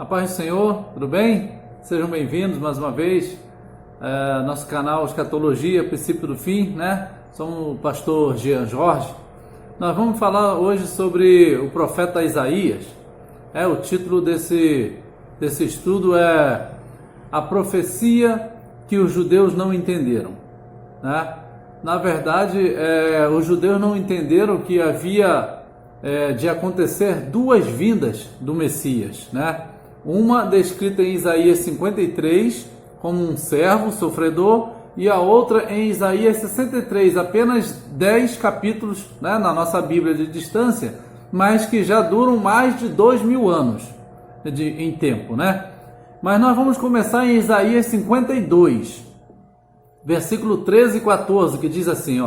Paz do Senhor, tudo bem? Sejam bem-vindos mais uma vez nosso canal Escatologia, Princípio do Fim, né? Somos o pastor Jean Jorge. Nós vamos falar hoje sobre o profeta Isaías. O título desse estudo é A Profecia que os Judeus não entenderam, né? Na verdade, os judeus não entenderam que havia de acontecer duas vindas do Messias, né? Uma descrita em Isaías 53 como um servo sofredor e a outra em Isaías 63, apenas 10 capítulos, né, na nossa Bíblia de distância, mas que já duram mais de 2000 anos em tempo, né? Mas nós vamos começar em Isaías 52, versículo 13 e 14, que diz assim,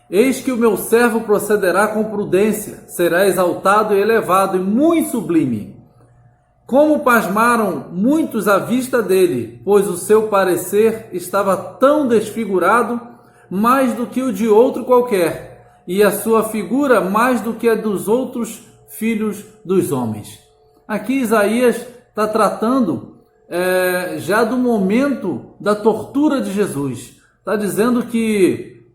Eis que o meu servo procederá com prudência, será exaltado e elevado e muito sublime. Como pasmaram muitos à vista dele, pois o seu parecer estava tão desfigurado, mais do que o de outro qualquer, e a sua figura mais do que a dos outros filhos dos homens. Aqui Isaías está tratando já do momento da tortura de Jesus. Está dizendo que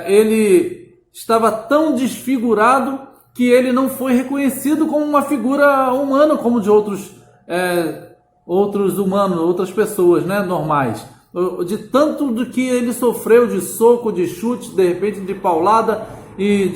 ele estava tão desfigurado que ele não foi reconhecido como uma figura humana, como de outros humanos, outras pessoas, né, normais. De tanto do que ele sofreu de soco, de chute, de repente de paulada e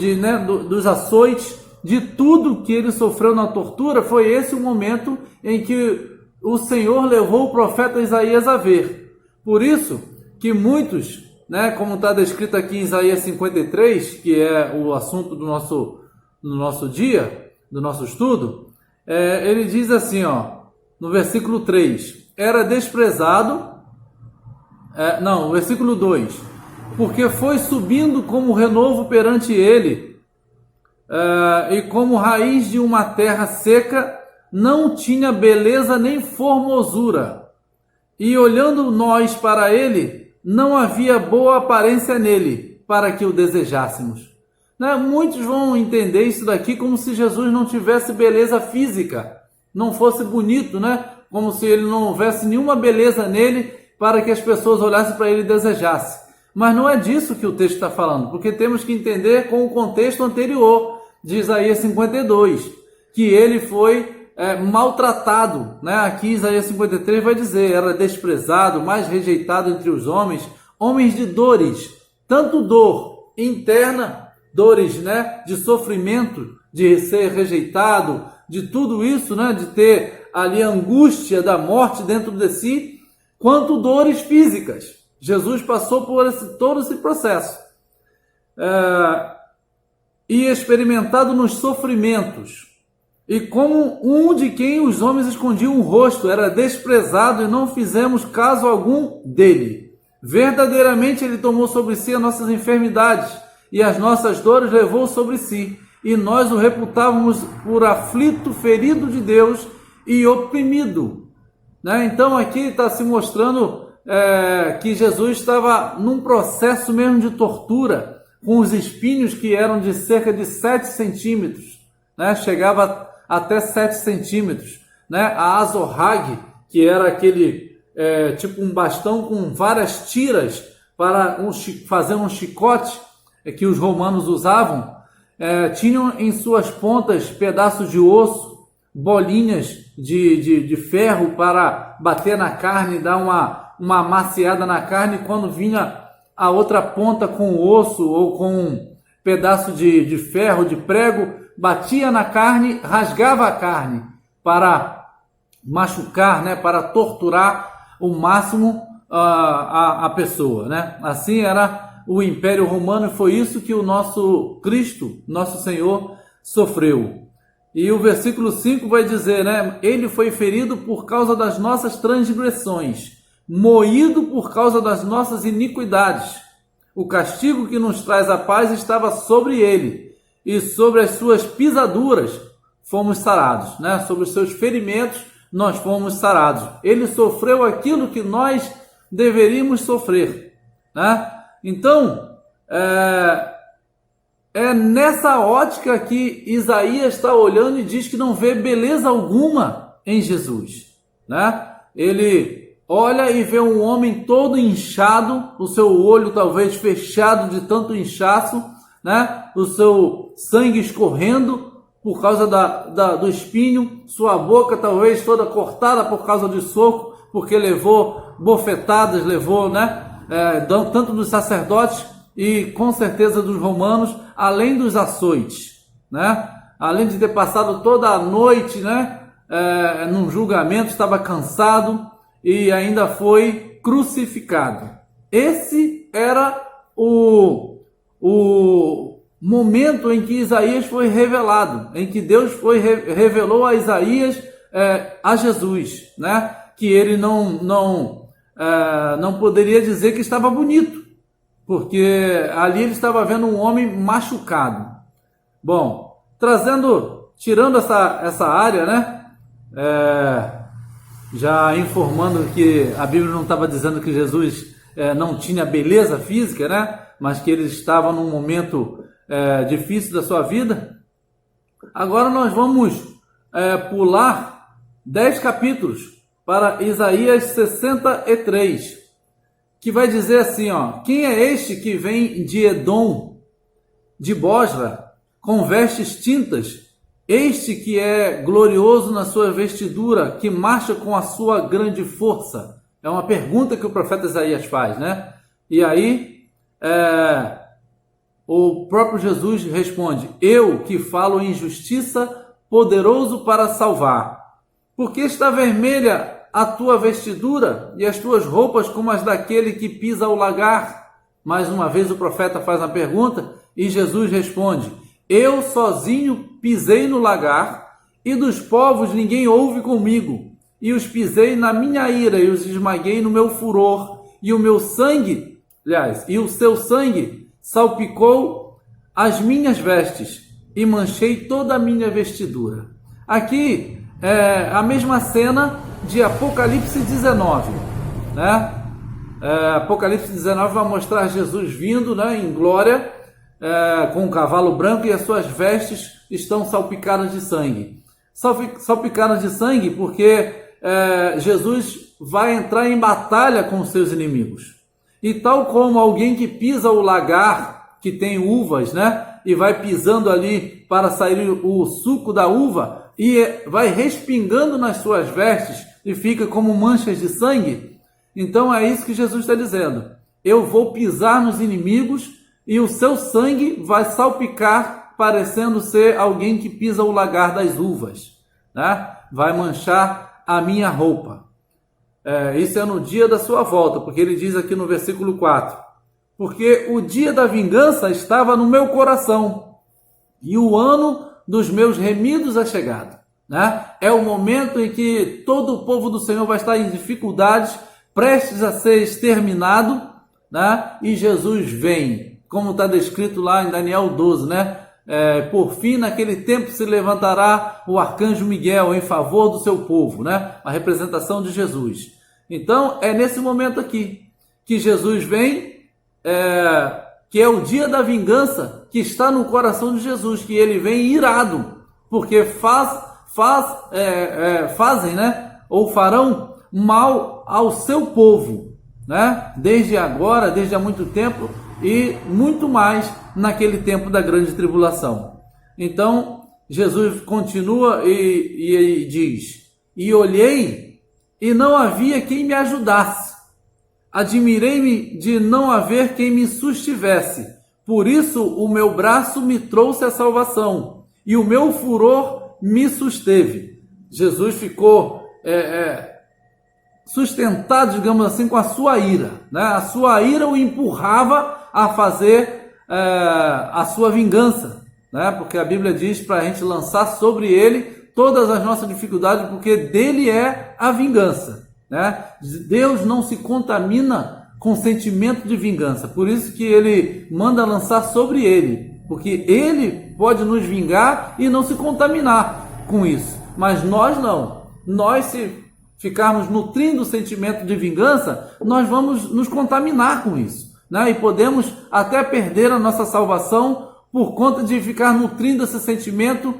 dos açoites, de tudo que ele sofreu na tortura, foi esse o momento em que o Senhor levou o profeta Isaías a ver. Por isso que muitos, né, como está descrito aqui em Isaías 53, que é o assunto do nosso dia, do nosso estudo, ele diz assim, no versículo 3, era desprezado, versículo 2, porque foi subindo como renovo perante ele, e como raiz de uma terra seca, não tinha beleza nem formosura, e olhando nós para ele, não havia boa aparência nele, para que o desejássemos. Muitos vão entender isso daqui como se Jesus não tivesse beleza física, não fosse bonito, né? Como se ele não houvesse nenhuma beleza nele para que as pessoas olhassem para ele e desejassem. Mas não é disso que o texto está falando, porque temos que entender com o contexto anterior de Isaías 52, que ele foi maltratado, né? Aqui Isaías 53 vai dizer, era desprezado, mais rejeitado entre os homens, homens de dores, tanto dor interna, dores, né, de sofrimento, de ser rejeitado, de tudo isso, né, de ter ali a angústia da morte dentro de si, quanto dores físicas. Jesus passou por todo esse processo. E experimentado nos sofrimentos. E como um de quem os homens escondiam o rosto, era desprezado e não fizemos caso algum dele. Verdadeiramente ele tomou sobre si as nossas enfermidades e as nossas dores levou sobre si. E nós o reputávamos por aflito, ferido de Deus e oprimido. Então aqui está se mostrando que Jesus estava num processo mesmo de tortura, com os espinhos que eram de cerca de 7 centímetros, né? Chegava até 7 centímetros. Né? A azorrague, que era aquele tipo um bastão com várias tiras para fazer um chicote que os romanos usavam, tinham em suas pontas pedaços de osso, bolinhas de ferro para bater na carne, dar uma amaciada na carne. Quando vinha a outra ponta com osso ou com um pedaço de ferro, de prego, batia na carne, rasgava a carne para machucar, né, para torturar o máximo a pessoa, né? Assim era o Império Romano, e foi isso que o nosso Cristo, nosso Senhor, sofreu. E o versículo 5 vai dizer, né? Ele foi ferido por causa das nossas transgressões, moído por causa das nossas iniquidades. O castigo que nos traz a paz estava sobre ele, e sobre as suas pisaduras fomos sarados, né? Sobre os seus ferimentos nós fomos sarados. Ele sofreu aquilo que nós deveríamos sofrer, né? Então, é nessa ótica que Isaías está olhando e diz que não vê beleza alguma em Jesus. né? Ele olha e vê um homem todo inchado, o seu olho talvez fechado de tanto inchaço, né? O seu sangue escorrendo por causa do espinho, sua boca talvez toda cortada por causa de soco, porque levou bofetadas, levou, né? Tanto dos sacerdotes e com certeza dos romanos, além dos açoites, né? Além de ter passado toda a noite, né? Num julgamento, estava cansado e ainda foi crucificado. Esse era o momento em que Isaías foi revelado, em que Deus revelou a Isaías a Jesus, né? Que ele não poderia dizer que estava bonito, porque ali ele estava vendo um homem machucado. Bom, tirando essa área, né? Já informando que a Bíblia não estava dizendo que Jesus não tinha beleza física, né? Mas que ele estava num momento difícil da sua vida. Agora nós vamos pular 10 capítulos para Isaías 63, que vai dizer assim, ó: quem é este que vem de Edom, de Bosra, com vestes tintas? Este que é glorioso na sua vestidura, que marcha com a sua grande força. É uma pergunta que o profeta Isaías faz, né? E aí, o próprio Jesus responde: eu que falo em justiça, poderoso para salvar. Porque está vermelha a tua vestidura e as tuas roupas como as daquele que pisa o lagar? Mais uma vez o profeta faz a pergunta e Jesus responde: eu sozinho pisei no lagar, e dos povos ninguém houve comigo, e os pisei na minha ira, e os esmaguei no meu furor, e o seu sangue salpicou as minhas vestes, e manchei toda a minha vestidura. Aqui é a mesma cena de Apocalipse 19, né? Apocalipse 19 vai mostrar Jesus vindo, né, em glória, com um cavalo branco, e as suas vestes estão salpicadas de sangue. Salpicadas de sangue porque Jesus vai entrar em batalha com os seus inimigos. E tal como alguém que pisa o lagar, que tem uvas, né? E vai pisando ali para sair o suco da uva, e vai respingando nas suas vestes, e fica como manchas de sangue. Então é isso que Jesus está dizendo: eu vou pisar nos inimigos, e o seu sangue vai salpicar, parecendo ser alguém que pisa o lagar das uvas, né? Vai manchar a minha roupa. Isso é no dia da sua volta, porque ele diz aqui no versículo 4: porque o dia da vingança estava no meu coração, e o ano dos meus remidos é chegado, né? É o momento em que todo o povo do Senhor vai estar em dificuldades, prestes a ser exterminado, né? E Jesus vem, como está descrito lá em Daniel 12, né? Por fim, naquele tempo se levantará o arcanjo Miguel em favor do seu povo, né? A representação de Jesus. Então, é nesse momento aqui que Jesus vem, que é o dia da vingança, que está no coração de Jesus, que ele vem irado, porque fazem, né? Ou farão mal ao seu povo, né? Desde agora, desde há muito tempo, e muito mais naquele tempo da grande tribulação. Então, Jesus continua e diz: e olhei, e não havia quem me ajudasse. Admirei-me de não haver quem me sustivesse. Por isso o meu braço me trouxe a salvação, e o meu furor me susteve. Jesus ficou sustentado, digamos assim, com a sua ira, né? A sua ira o empurrava a fazer a sua vingança, né? Porque a Bíblia diz para a gente lançar sobre ele todas as nossas dificuldades, porque dele é a vingança, né? Deus não se contamina com sentimento de vingança, por isso que ele manda lançar sobre ele, porque ele pode nos vingar e não se contaminar com isso, mas nós não. Nós, se ficarmos nutrindo o sentimento de vingança, nós vamos nos contaminar com isso, né? E podemos até perder a nossa salvação por conta de ficar nutrindo esse sentimento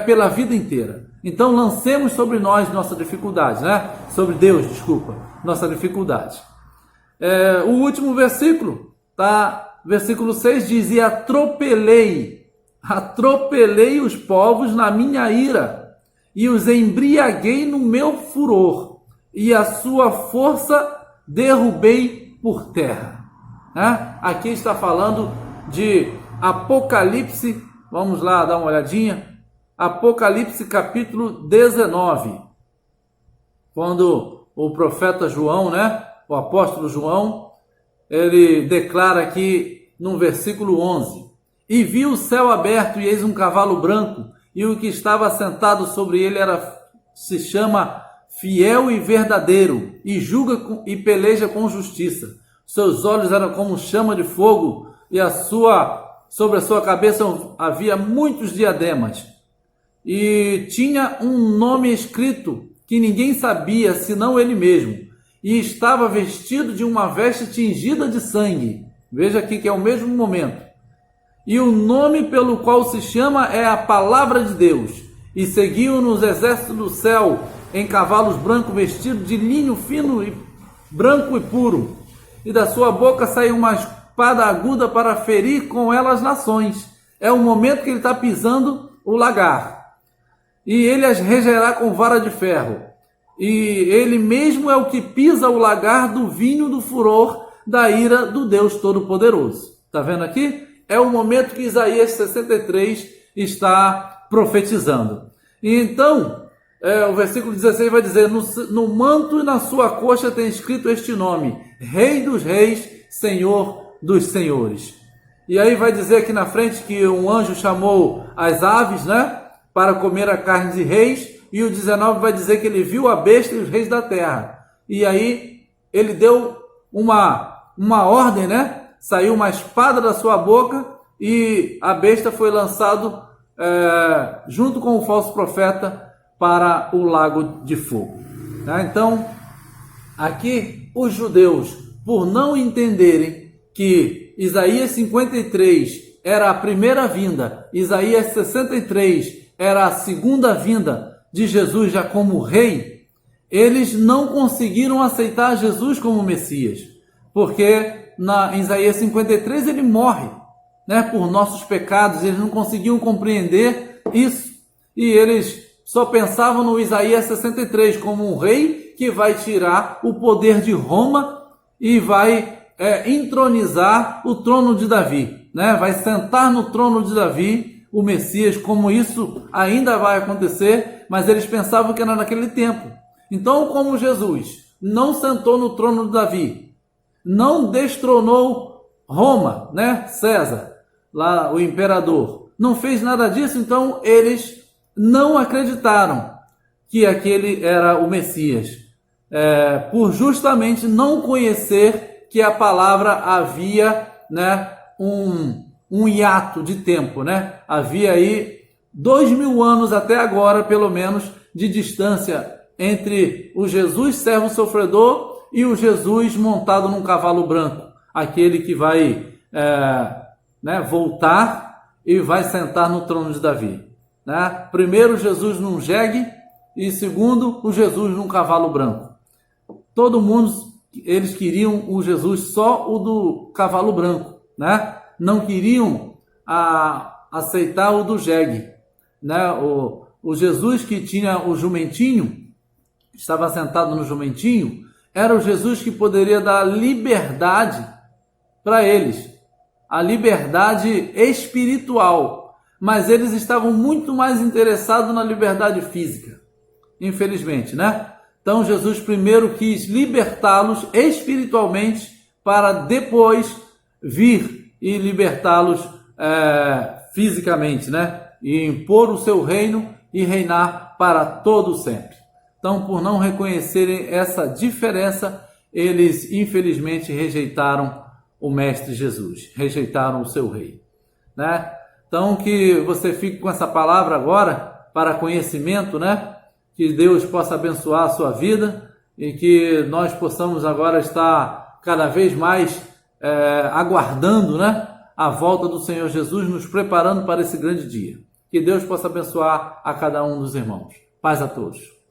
pela vida inteira. Então lancemos sobre nós nossa dificuldade, né? Sobre Deus, desculpa, nossa dificuldade. O último versículo, tá? Versículo 6 diz: e atropelei os povos na minha ira, e os embriaguei no meu furor, e a sua força derrubei por terra. Aqui está falando de Apocalipse, vamos lá dar uma olhadinha, Apocalipse capítulo 19, quando o profeta João, né, o apóstolo João, ele declara aqui no versículo 11: e vi o céu aberto, e eis um cavalo branco, e o que estava sentado sobre ele se chama Fiel e Verdadeiro, e julga e peleja com justiça. Seus olhos eram como chama de fogo, e sobre a sua cabeça havia muitos diademas. E tinha um nome escrito que ninguém sabia, senão ele mesmo. E estava vestido de uma veste tingida de sangue. Veja aqui que é o mesmo momento. E o nome pelo qual se chama é a Palavra de Deus. E seguiam-no os exércitos do céu em cavalos brancos, vestidos de linho fino e branco e puro. E da sua boca saiu uma espada aguda para ferir com ela as nações. É o momento que ele está pisando o lagar. E ele as regerá com vara de ferro. E ele mesmo é o que pisa o lagar do vinho do furor da ira do Deus Todo-Poderoso. Está vendo aqui? É o momento que Isaías 63 está profetizando. E então, o versículo 16 vai dizer: no manto e na sua coxa tem escrito este nome: Rei dos Reis, Senhor dos Senhores. E aí vai dizer aqui na frente que um anjo chamou as aves, né, para comer a carne de reis, e o 19 vai dizer que ele viu a besta e os reis da terra. E aí ele deu uma ordem, né? Saiu uma espada da sua boca e a besta foi lançado junto com o falso profeta para o lago de fogo. Então, aqui os judeus, por não entenderem que Isaías 53 era a primeira vinda, Isaías 63 era a segunda vinda de Jesus já como rei, eles não conseguiram aceitar Jesus como Messias, porque em Isaías 53 ele morre, né, por nossos pecados. Eles não conseguiam compreender isso, e eles só pensavam no Isaías 63 como um rei que vai tirar o poder de Roma e vai entronizar o trono de Davi, né? Vai sentar no trono de Davi o Messias, como isso ainda vai acontecer, mas eles pensavam que era naquele tempo. Então, como Jesus não sentou no trono de Davi, não destronou Roma, né? César, lá o imperador, não fez nada disso, então eles não acreditaram que aquele era o Messias, por justamente não conhecer que a palavra havia, né, um hiato de tempo, né? Havia aí 2000 anos até agora, pelo menos, de distância entre o Jesus servo sofredor e o Jesus montado num cavalo branco, aquele que vai voltar e vai sentar no trono de Davi, né? Primeiro Jesus num jegue e segundo o Jesus num cavalo branco. Todo mundo, eles queriam o Jesus só o do cavalo branco, né? Não queriam aceitar o do jegue, né? O Jesus que tinha o jumentinho, estava sentado no jumentinho, era o Jesus que poderia dar liberdade para eles, a liberdade espiritual, mas eles estavam muito mais interessados na liberdade física, infelizmente, né? Então Jesus primeiro quis libertá-los espiritualmente para depois vir e libertá-los fisicamente, né? E impor o seu reino e reinar para todo sempre. Então, por não reconhecerem essa diferença, eles infelizmente rejeitaram o Mestre Jesus, rejeitaram o seu rei, né? Então, que você fique com essa palavra agora para conhecimento, né? Que Deus possa abençoar a sua vida e que nós possamos agora estar cada vez mais aguardando, né, a volta do Senhor Jesus, nos preparando para esse grande dia. Que Deus possa abençoar a cada um dos irmãos. Paz a todos.